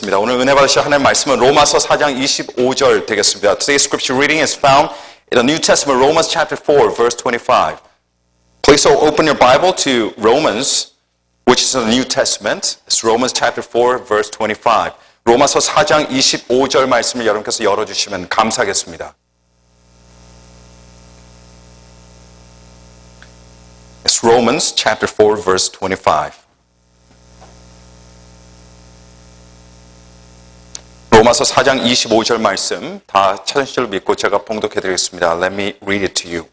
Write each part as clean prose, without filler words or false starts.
오늘 은혜 받으실 하나님의 말씀은 로마서 4장 25절 되겠습니다. Today's scripture reading is found in the New Testament, Romans chapter 4, verse 25. Please open your Bible to Romans, which is in the New Testament. It's Romans chapter 4, verse 25. 로마서 4장 25절 말씀을 여러분께서 열어주시면 감사하겠습니다. It's Romans chapter 4, verse 25. 로마서 4장 25절 말씀 다 찾으신 줄 믿고 제가 봉독해드리겠습니다. Let me read it to you.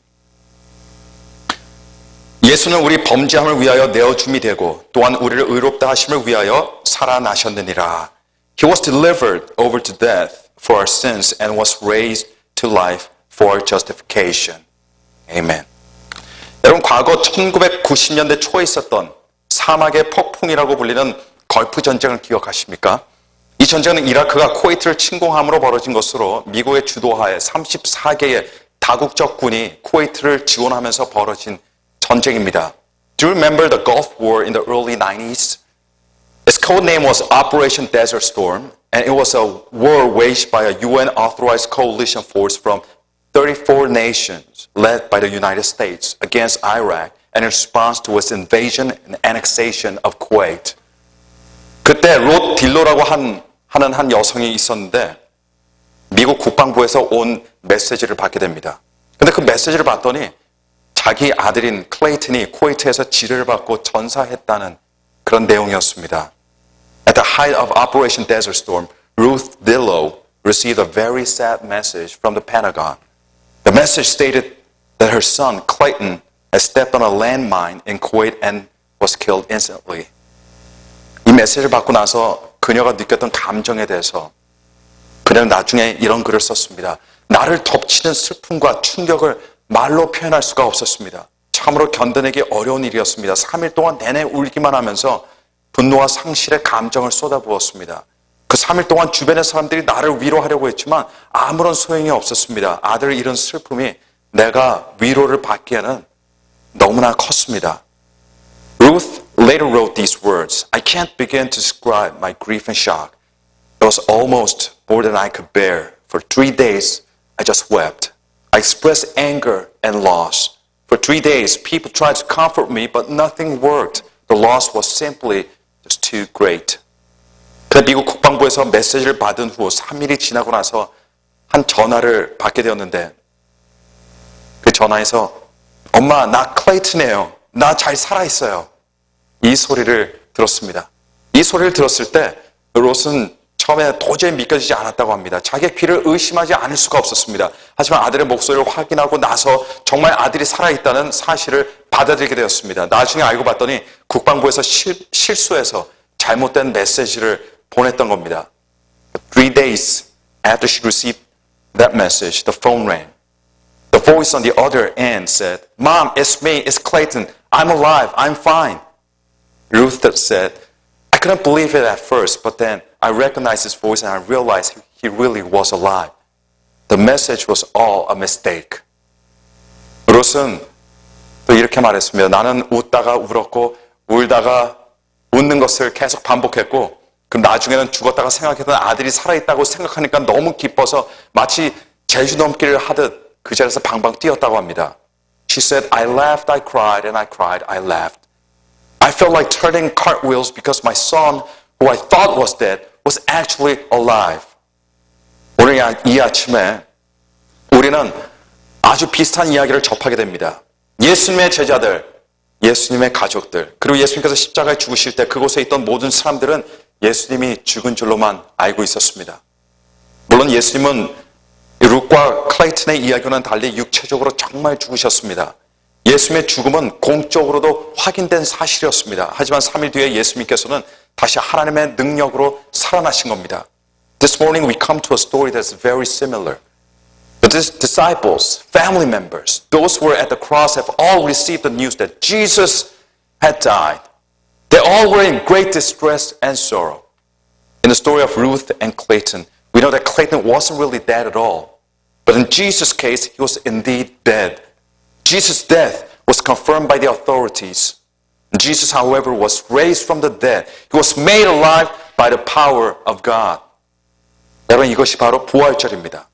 예수는 우리 범죄함을 위하여 내어줌이 되고 또한 우리를 의롭다 하심을 위하여 살아나셨느니라. He was delivered over to death for our sins and was raised to life for our justification. Amen. 여러분, 과거 1990년대 초에 있었던 사막의 폭풍이라고 불리는 걸프 전쟁을 기억하십니까? 이 전쟁은 이라크가 쿠웨이트를 침공함으로 벌어진 것으로 미국의 주도하에 34개의 다국적 군이 쿠웨이트를 지원하면서 벌어진 전쟁입니다. Do you remember the Gulf War in the early 90s? Its code name was Operation Desert Storm, and it was a war waged by a UN-authorized coalition force from 34 nations led by the United States against Iraq in response to its invasion and annexation of Kuwait. 그때 롯 딜로라고 하는 한 여성이 있었는데 미국 국방부에서 온 메시지를 받게 됩니다. 근데 그 메시지를 봤더니 자기 아들인 클레이튼이 쿠웨이트에서 지뢰를 받고 전사했다는 그런 내용이었습니다. At the height of Operation Desert Storm, Ruth Dillow received a very sad message from the Pentagon. The message stated that her son, Clayton, had stepped on a landmine in Kuwait and was killed instantly. 이 메시지를 받고 나서 그녀가 느꼈던 감정에 대해서 그녀는 나중에 이런 글을 썼습니다. 나를 덮치는 슬픔과 충격을 말로 표현할 수가 없었습니다. 참으로 견뎌내기 어려운 일이었습니다. 3일 동안 내내 울기만 하면서 분노와 상실의 감정을 쏟아부었습니다. 그 3일 동안 주변의 사람들이 나를 위로하려고 했지만 아무런 소용이 없었습니다. 아들을 잃은 슬픔이 내가 위로를 받기에는 너무나 컸습니다. Ruth later wrote these words, I can't begin to describe my grief and shock. It was almost more than I could bear. For 3 days, I just wept. I expressed anger and loss. For 3 days, people tried to comfort me, but nothing worked. The loss was simply just too great. 그래서 미국 국방부에서 메시지를 받은 후 3일이 지나고 나서 한 전화를 받게 되었는데 그 전화에서 엄마, 나 클레이튼이에요. 나 잘 살아있어요. 이 소리를 들었습니다. 이 소리를 들었을 때 롯은 처음에 도저히 믿겨지지 않았다고 합니다. 자기의 귀를 의심하지 않을 수가 없었습니다. 하지만 아들의 목소리를 확인하고 나서 정말 아들이 살아있다는 사실을 받아들이게 되었습니다. 나중에 알고 봤더니 국방부에서 실수해서 잘못된 메시지를 보냈던 겁니다. 3 days after she received that message, the phone rang. The voice on the other end said, Mom, it's me, it's Clayton. I'm alive, I'm fine. Ruth said, I couldn't believe it at first, but then I recognized his voice and I realized he really was alive. The message was all a mistake. 롯은 또 이렇게 말했습니다. 나는 웃다가 울었고 울다가 웃는 것을 계속 반복했고 그럼 나중에는 죽었다가 생각했던 아들이 살아있다고 생각하니까 너무 기뻐서 마치 제주 넘기를 하듯 그 자리에서 방방 뛰었다고 합니다. She said, I laughed, I cried, and I cried, I laughed. I felt like turning cartwheels because my son, who I thought was dead, was actually alive. 오늘 이 아침에 우리는 아주 비슷한 이야기를 접하게 됩니다. 예수님의 제자들, 예수님의 가족들, 그리고 예수님께서 십자가에 죽으실 때 그곳에 있던 모든 사람들은 예수님이 죽은 줄로만 알고 있었습니다. 물론 예수님은 룩과 클레이튼의 이야기와는 달리 육체적으로 정말 죽으셨습니다. 예수님의 죽음은 공적으로도 확인된 사실이었습니다. 하지만 3일 뒤에 예수님께서는 다시 하나님의 능력으로 살아나신 겁니다. This morning we come to a story that's very similar. The disciples, family members, those who were at the cross have all received the news that Jesus had died. They all were in great distress and sorrow. In the story of Ruth and Clayton, we know that Clayton wasn't really dead at all. But in Jesus' case, he was indeed dead. Jesus' death was confirmed by the authorities. Jesus, however, was raised from the dead. He was made alive by the power of God. 여러분, 이것이 바로 부활절입니다.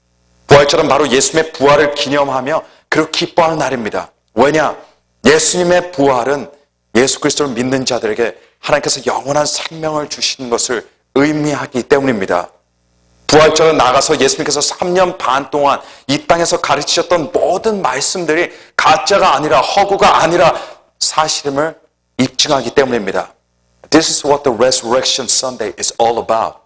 부활절은 바로 예수님의 부활을 기념하며 그리고 기뻐하는 날입니다. 왜냐? 예수님의 부활은 예수 그리스도를 믿는 자들에게 하나님께서 영원한 생명을 주시는 것을 의미하기 때문입니다. 부활절은 나가서 예수님께서 3년 반 동안 이 땅에서 가르치셨던 모든 말씀들이 가짜가 아니라 허구가 아니라 사실임을 입증하기 때문입니다. This is what the Resurrection Sunday is all about.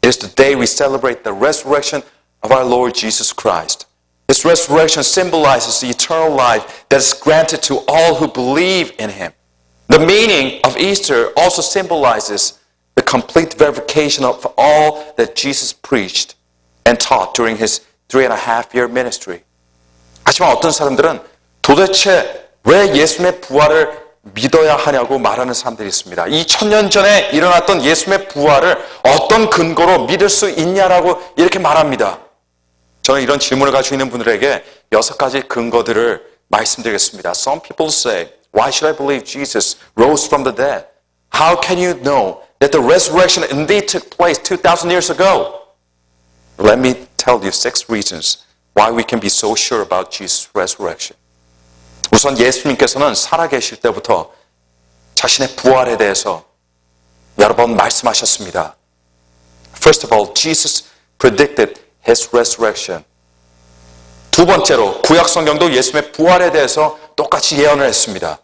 It is the day we celebrate the resurrection of our Lord Jesus Christ. This resurrection symbolizes the eternal life that is granted to all who believe in Him. The meaning of Easter also symbolizes the complete verification of all that Jesus preached and taught during His 3.5-year ministry. 하지만 어떤 사람들은 도대체 왜 예수님의 부활을 믿어야 하냐고 말하는 사람들이 있습니다. 2000년 전에 일어났던 예수님의 부활을 어떤 근거로 믿을 수 있냐라고 이렇게 말합니다. 저는 이런 질문을 가지고 있는 분들에게 6가지 근거들을 말씀드리겠습니다. Some people say, why should I believe Jesus rose from the dead? How can you know that the resurrection indeed took place 2,000 years ago? Let me tell you 6 reasons why we can be so sure about Jesus' resurrection. 우선 예수님께서는 살아계실 때부터 자신의 부활에 대해서 여러 번 말씀하셨습니다. First of all, Jesus predicted His resurrection. 두 번째로 구약 성경도 예수님의 부활에 대해서 똑같이 예언을 했습니다.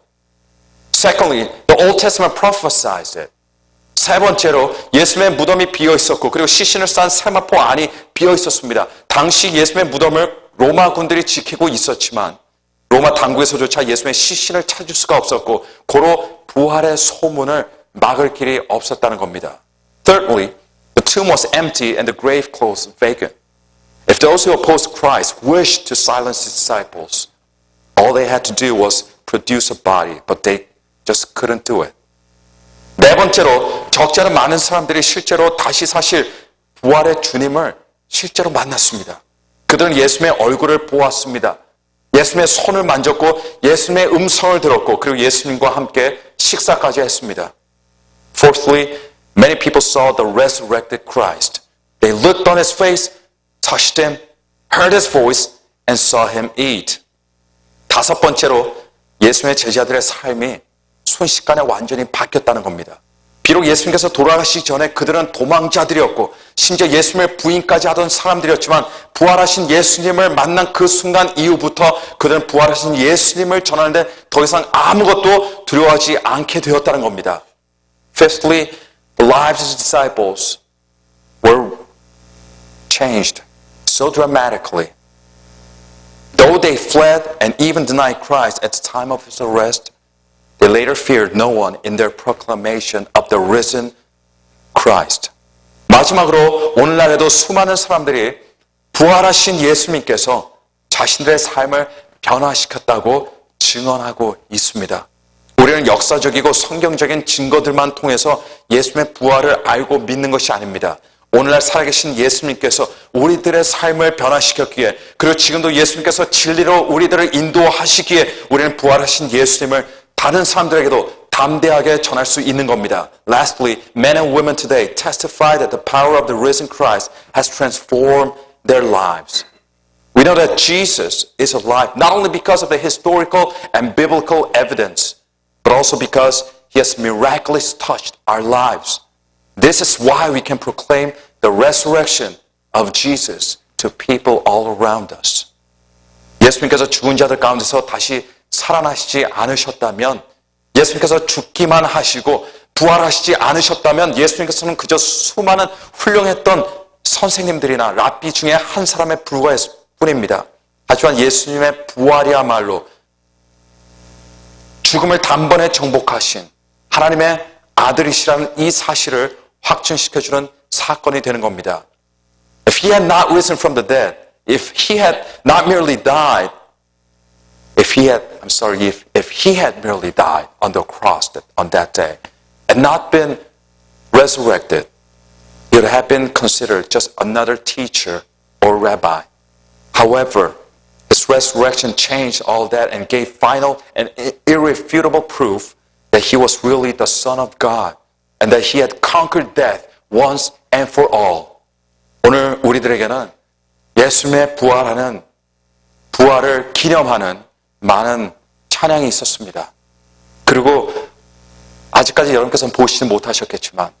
Secondly, the Old Testament prophesied it. 세 번째로 예수님의 무덤이 비어 있었고 그리고 시신을 싼 세마포 안이 비어 있었습니다. 당시 예수님의 무덤을 로마 군들이 지키고 있었지만 로마 당국에서조차 예수님의 시신을 찾을 수가 없었고 고로 부활의 소문을 막을 길이 없었다는 겁니다. Thirdly, the tomb was empty and the grave clothes vacant. If those who opposed Christ wished to silence His disciples, all they had to do was produce a body, but they just couldn't do it. 네 번째로 적지 않은 많은 사람들이 실제로 다시 사실 부활의 주님을 실제로 만났습니다. 그들은 예수님의 얼굴을 보았습니다. 예수님의 손을 만졌고 예수님의 음성을 들었고 그리고 예수님과 함께 식사까지 했습니다. Fourthly, many people saw the resurrected Christ. They looked on His face, touched Him, heard His voice, and saw Him eat. 다섯 번째로 예수님의 제자들의 삶이 순식간에 완전히 바뀌었다는 겁니다. 비록 예수님께서 돌아가시기 전에 그들은 도망자들이었고 심지어 예수님을 부인까지 하던 사람들이었지만 부활하신 예수님을 만난 그 순간 이후부터 그들은 부활하신 예수님을 전하는데 더 이상 아무것도 두려워하지 않게 되었다는 겁니다. Fifthly, the lives of the disciples were changed so dramatically. Though they fled and even denied Christ at the time of His arrest, they later feared no one in their proclamation of the risen Christ. 마지막으로 오늘날에도 수많은 사람들이 부활하신 예수님께서 자신들의 삶을 변화시켰다고 증언하고 있습니다. 우리는 역사적이고 성경적인 증거들만 통해서 예수님의 부활을 알고 믿는 것이 아닙니다. 오늘날 살아계신 예수님께서 우리들의 삶을 변화시켰기에 그리고 지금도 예수님께서 진리로 우리들을 인도하시기에 우리는 부활하신 예수님을 다른 사람들에게도 담대하게 전할 수 있는 겁니다. Lastly, men and women today testify that the power of the risen Christ has transformed their lives. We know that Jesus is alive not only because of the historical and biblical evidence, but also because He has miraculously touched our lives. This is why we can proclaim the resurrection of Jesus to people all around us. 예수님께서 죽은 자들 가운데서 다시 살아나시지 않으셨다면 예수님께서 죽기만 하시고 부활하시지 않으셨다면 예수님께서는 그저 수많은 훌륭했던 선생님들이나 랍비 중에 한 사람에 불과했을 뿐입니다. 하지만 예수님의 부활이야말로 죽음을 단번에 정복하신 하나님의 아들이시라는 이 사실을 확증시켜주는 사건이 되는 겁니다. If He had not risen from the dead, if He had not merely died, if He had merely died on the cross on that day and not been resurrected, He would have been considered just another teacher or rabbi. However, His resurrection changed all that and gave final and irrefutable proof that He was really the Son of God and that He had conquered death once and for all. 오늘 우리들에게는 예수님의 부활을 기념하는 많은 찬양이 있었습니다. 그리고 아직까지 여러분께서는 보시지 못하셨겠지만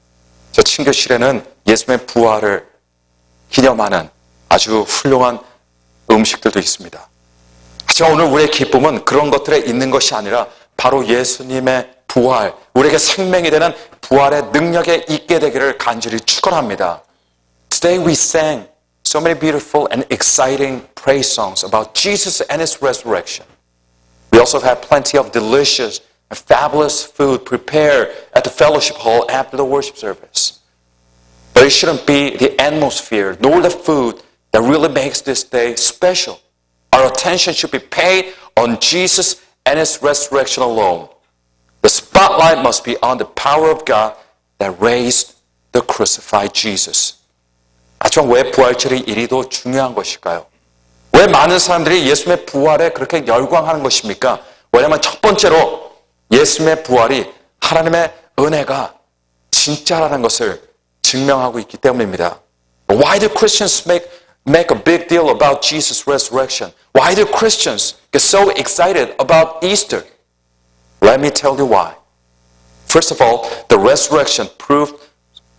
저 친교실에는 예수님의 부활을 기념하는 아주 훌륭한 음식들도 있습니다. 하지만 오늘 우리의 기쁨은 그런 것들에 있는 것이 아니라 바로 예수님의 부활, 우리에게 생명이 되는 부활의 능력에 있게 되기를 간절히 축원합니다. Today we sang so many beautiful and exciting praise songs about Jesus and His resurrection. We also have plenty of delicious and fabulous food prepared at the fellowship hall after the worship service. But it shouldn't be the atmosphere nor the food that really makes this day special. Our attention should be paid on Jesus and His resurrection alone. The spotlight must be on the power of God that raised the crucified Jesus. 하지만 왜 부활절이 이리도 중요한 것일까요? 왜 많은 사람들이 예수님의 부활에 그렇게 열광하는 것입니까? 왜냐하면 첫 번째로 예수님의 부활이 하나님의 은혜가 진짜라는 것을 증명하고 있기 때문입니다. Why do Christians make a big deal about Jesus' resurrection? Why do Christians get so excited about Easter? Let me tell you why. First of all, the resurrection proved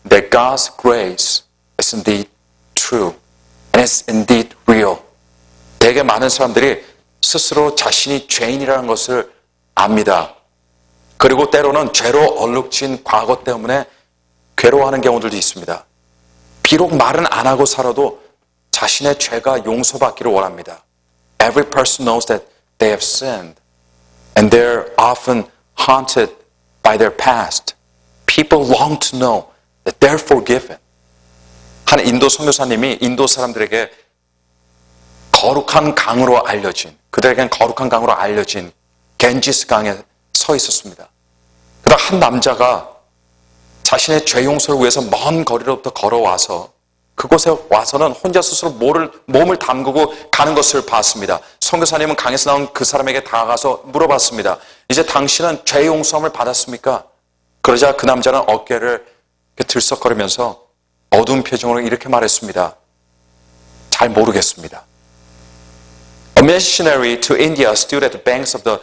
that God's grace is indeed true and is indeed real. 되게 많은 사람들이 스스로 자신이 죄인이라는 것을 압니다. 그리고 때로는 죄로 얼룩진 과거 때문에 괴로워하는 경우들도 있습니다. 비록 말은 안 하고 살아도 자신의 죄가 용서받기를 원합니다. Every person knows that they have sinned and they're often haunted by their past. People long to know that they're forgiven. 한 인도 선교사님이 인도 사람들에게 거룩한 강으로 알려진, 그들에겐 거룩한 강으로 알려진 겐지스 강에 서 있었습니다. 그러다 한 남자가 자신의 죄 용서를 위해서 먼 거리로부터 걸어와서 그곳에 와서는 혼자 스스로 몸을 담그고 가는 것을 봤습니다. 선교사님은 강에서 나온 그 사람에게 다가가서 물어봤습니다. 이제 당신은 죄 용서함을 받았습니까? 그러자 그 남자는 어깨를 들썩거리면서 어두운 표정으로 이렇게 말했습니다. 잘 모르겠습니다. A missionary to India stood at the banks of the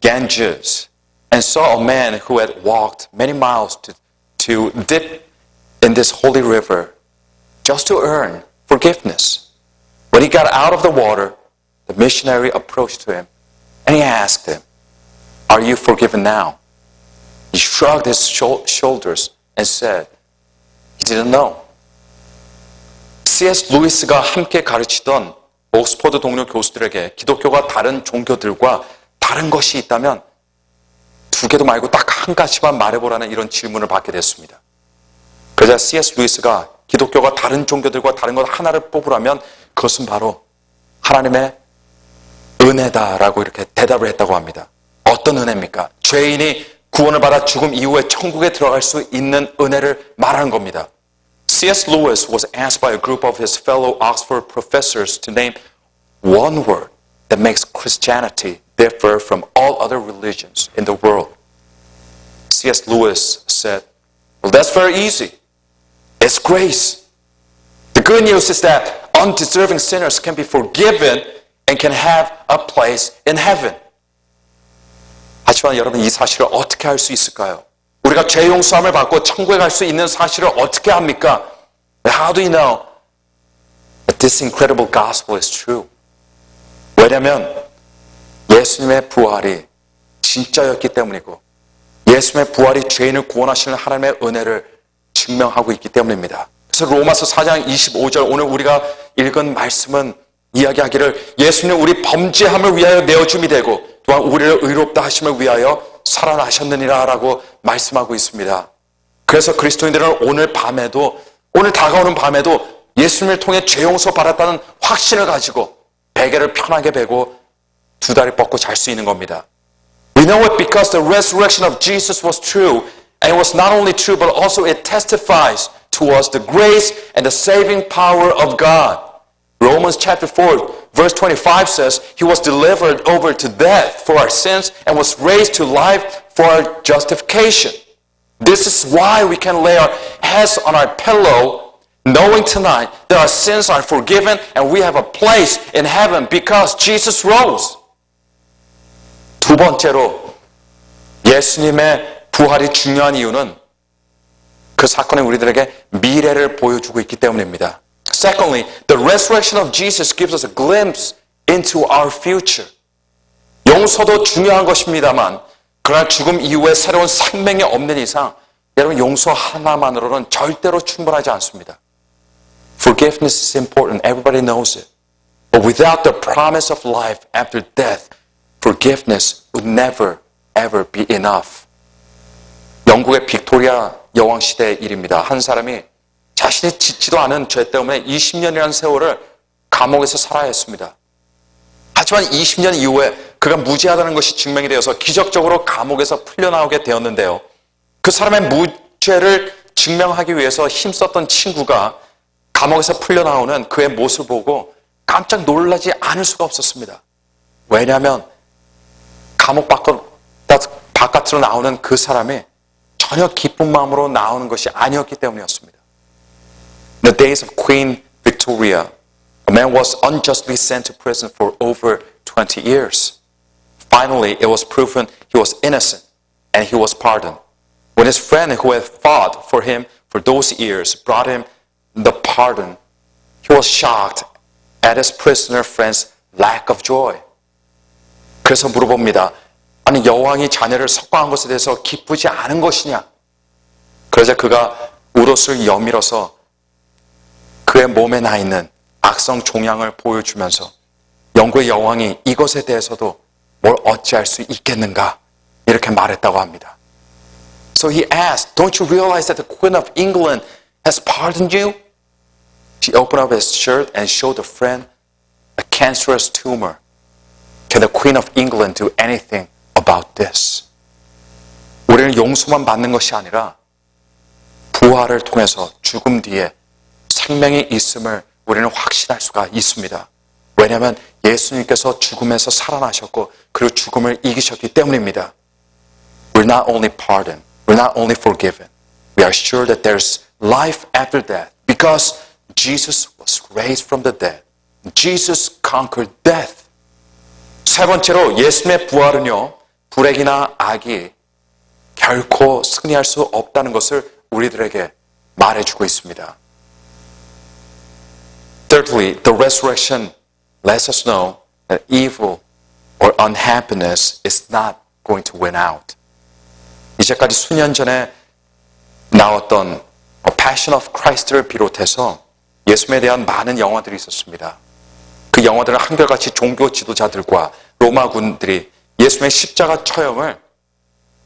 Ganges and saw a man who had walked many miles to dip in this holy river just to earn forgiveness. When he got out of the water, the missionary approached to him and he asked him, "Are you forgiven now?" He shrugged his shoulders and said, he didn't know. C.S. 루이스가 함께 가르치던 옥스퍼드 동료 교수들에게 기독교가 다른 종교들과 다른 것이 있다면 두 개도 말고 딱 한 가지만 말해보라는 이런 질문을 받게 됐습니다. 그러자 C.S. 루이스가 기독교가 다른 종교들과 다른 것 하나를 뽑으라면 그것은 바로 하나님의 은혜다라고 이렇게 대답을 했다고 합니다. 어떤 은혜입니까? 죄인이 구원을 받아 죽음 이후에 천국에 들어갈 수 있는 은혜를 말하는 겁니다. C.S. Lewis was asked by a group of his fellow Oxford professors to name one word that makes Christianity differ from all other religions in the world. C.S. Lewis said, "Well, that's very easy. It's grace. The good news is that undeserving sinners can be forgiven and can have a place in heaven." 하지만 여러분 이 사실을 어떻게 알 수 있을까요? 우리가 죄 용서함을 받고 천국에 갈 수 있는 사실을 어떻게 합니까? How do you know that this incredible gospel is true? 왜냐하면 예수님의 부활이 진짜였기 때문이고 예수님의 부활이 죄인을 구원하시는 하나님의 은혜를 증명하고 있기 때문입니다. 그래서 로마서 4장 25절 오늘 우리가 읽은 말씀은 이야기하기를 예수님은 우리 범죄함을 위하여 내어줌이 되고 또한 우리를 의롭다 하심을 위하여 살아나셨느니라 라고 말씀하고 있습니다. 그래서 그리스도인들은 오늘 다가오는 밤에도 예수님을 통해 죄 용서 받았다는 확신을 가지고 베개를 편하게 베고 두 다리 뻗고 잘 수 있는 겁니다. We know it because the resurrection of Jesus was true and it was not only true but also it testifies to us the grace and the saving power of God. Romans chapter 4 verse 25 says, He was delivered over to death for our sins and was raised to life for our justification. This is why we can lay our heads on our pillow, knowing tonight that our sins are forgiven and we have a place in heaven because Jesus rose. 두 번째로 예수님의 부활이 중요한 이유는 그 사건이 우리들에게 미래를 보여주고 있기 때문입니다. Secondly, the resurrection of Jesus gives us a glimpse into our future. 용서도 중요한 것입니다만 그러나 죽음 이후에 새로운 생명이 없는 이상 여러분 용서 하나만으로는 절대로 충분하지 않습니다. Forgiveness is important. Everybody knows it. But without the promise of life after death, forgiveness would never, ever be enough. 영국의 빅토리아 여왕 시대의 일입니다. 한 사람이 자신이 짓지도 않은 죄 때문에 20년이라는 세월을 감옥에서 살아야 했습니다. 하지만 20년 이후에 그가 무죄하다는 것이 증명이 되어서 기적적으로 감옥에서 풀려나오게 되었는데요. 그 사람의 무죄를 증명하기 위해서 힘썼던 친구가 감옥에서 풀려나오는 그의 모습을 보고 깜짝 놀라지 않을 수가 없었습니다. 왜냐하면 감옥 바깥으로 나오는 그 사람이 전혀 기쁜 마음으로 나오는 것이 아니었기 때문이었습니다. In the days of Queen Victoria, a man was unjustly sent to prison for over 20 years. Finally, it was proven he was innocent and he was pardoned. When his friend who had fought for him for those years brought him the pardon, he was shocked at his prisoner friend's lack of joy. 그래서 물어봅니다. 아니 여왕이 자네를 석방한 것에 대해서 기쁘지 않은 것이냐? 그러자 그가 울옷을 여밀어서 그의 몸에 나 있는 악성 종양을 보여주면서 영국의 여왕이 이것에 대해서도 뭘 어찌할 수 있겠는가? 이렇게 말했다고 합니다. So he asked, don't you realize that the Queen of England has pardoned you? She opened up his shirt and showed a friend a cancerous tumor. Can the Queen of England do anything about this? 우리는 용서만 받는 것이 아니라 부활을 통해서 죽음 뒤에 생명이 있음을 우리는 확신할 수가 있습니다. 왜냐하면 예수님께서 죽음에서 살아나셨고 그리고 죽음을 이기셨기 때문입니다. We're not only pardoned, we're not only forgiven. We are sure that there's life after death because Jesus was raised from the dead. Jesus conquered death. 세 번째로 예수님의 부활은요, 불행이나 악이 결코 승리할 수 없다는 것을 우리들에게 말해주고 있습니다. Thirdly, the resurrection lets us know that evil or unhappiness is not going to win out. 이제까지 수년 전에 나왔던 Passion of Christ를 비롯해서 예수님에 대한 많은 영화들이 있었습니다. 그 영화들은 한결같이 종교 지도자들과 로마군들이 예수님의 십자가 처형을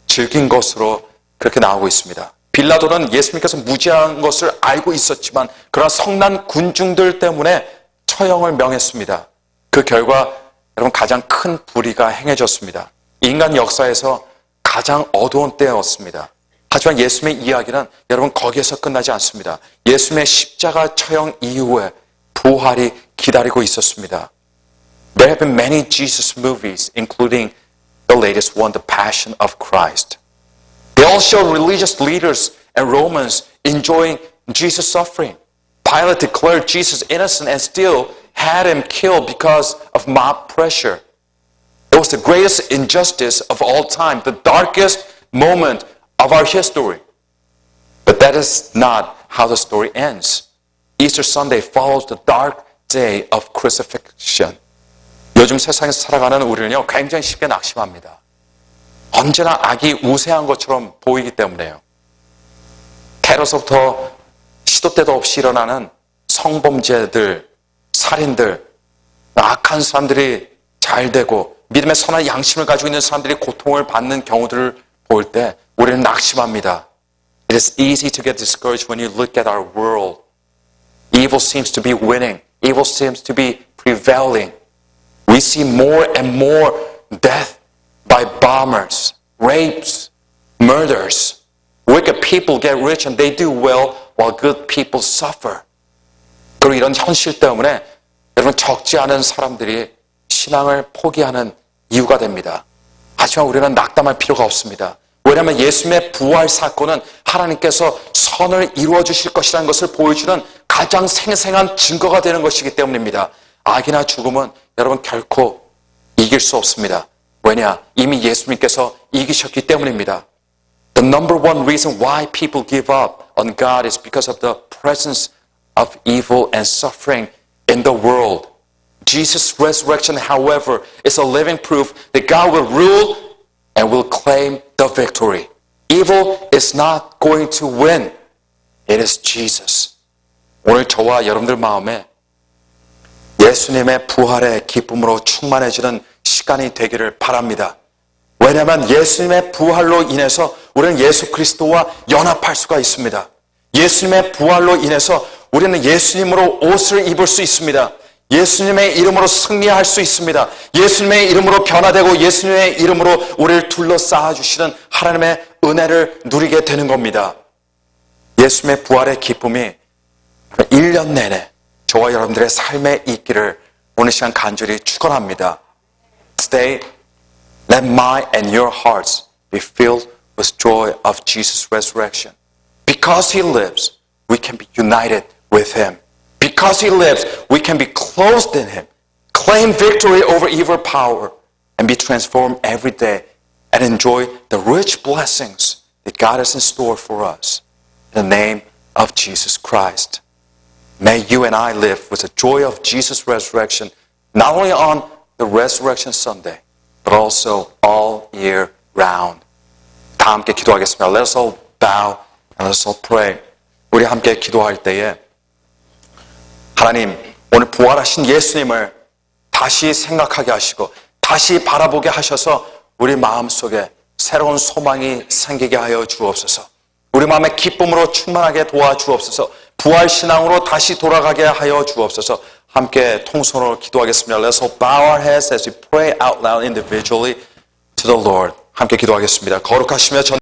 즐긴 것으로 그렇게 나오고 있습니다. 빌라도는 예수님께서 무죄한 것을 알고 있었지만 그러나 성난 군중들 때문에 처형을 명했습니다. 그 결과 여러분 가장 큰 불의가 행해졌습니다. 인간 역사에서 가장 어두운 때였습니다. 하지만 예수님의 이야기는 여러분 거기에서 끝나지 않습니다. 예수님의 십자가 처형 이후에 부활이 기다리고 있었습니다. There have been many Jesus movies, including the latest one, The Passion of Christ. They all show religious leaders and Romans enjoying Jesus' suffering. Pilate declared Jesus innocent and still had him killed because of mob pressure. It was the greatest injustice of all time, the darkest moment of our history. But that is not how the story ends. Easter Sunday follows the dark day of crucifixion. 요즘 세상에서 살아가는 우리는요, 굉장히 쉽게 낙심합니다. 언제나 악이 우세한 것처럼 보이기 때문에요. 테러서부터 시도 때도 없이 일어나는 성범죄들, 살인들, 악한 사람들이 잘 되고 믿음의 선한 양심을 가지고 있는 사람들이 고통을 받는 경우들을 볼 때 우리는 낙심합니다. It is easy to get discouraged when you look at our world. Evil seems to be winning. Evil seems to be prevailing. We see more and more death by bombers, rapes, murders. Wicked people get rich and they do well while good people suffer. 그리고 이런 현실 때문에 여러분 적지 않은 사람들이 신앙을 포기하는 이유가 됩니다. 하지만 우리는 낙담할 필요가 없습니다. 왜냐하면 예수님의 부활 사건은 하나님께서 선을 이루어 주실 것이라는 것을 보여주는 가장 생생한 증거가 되는 것이기 때문입니다. 악이나 죽음은 여러분 결코 이길 수 없습니다. 왜냐? 이미 예수님께서 이기셨기 때문입니다. The number one reason why people give up on God is because of the presence of evil and suffering in the world. Jesus' resurrection, however, is a living proof that God will rule and will claim the victory. Evil is not going to win. It is Jesus. 오늘 저와 여러분들 마음에 예수님의 부활의 기쁨으로 충만해지는 시간이 되기를 바랍니다. 왜냐하면 예수님의 부활로 인해서 우리는 예수 그리스도와 연합할 수가 있습니다. 예수님의 부활로 인해서 우리는 예수님으로 옷을 입을 수 있습니다. 예수님의 이름으로 승리할 수 있습니다. 예수님의 이름으로 변화되고 예수님의 이름으로 우리를 둘러싸아 주시는 하나님의 은혜를 누리게 되는 겁니다. 예수님의 부활의 기쁨이 1년 내내 저와 여러분들의 삶에 있기를 오늘 시간 간절히 축원합니다. Today, let my and your hearts be filled with joy of Jesus' resurrection. Because He lives, we can be united with Him. Because He lives, we can be clothed in Him, claim victory over evil power, and be transformed every day and enjoy the rich blessings that God has in store for us. In the name of Jesus Christ. May you and I live with the joy of Jesus' resurrection, not only on the Resurrection Sunday, but also all year round. 다 함께 기도하겠습니다. Let us all bow and let us all pray. 우리 함께 기도할 때에 하나님, 오늘 부활하신 예수님을 다시 생각하게 하시고 다시 바라보게 하셔서 우리 마음속에 새로운 소망이 생기게 하여 주옵소서. 우리 마음의 기쁨으로 충만하게 도와주옵소서. 부활신앙으로 다시 돌아가게 하여 주옵소서. 함께 통성으로 기도하겠습니다. Let's all bow our heads as we pray out loud individually to the Lord. 함께 기도하겠습니다. 거룩하시며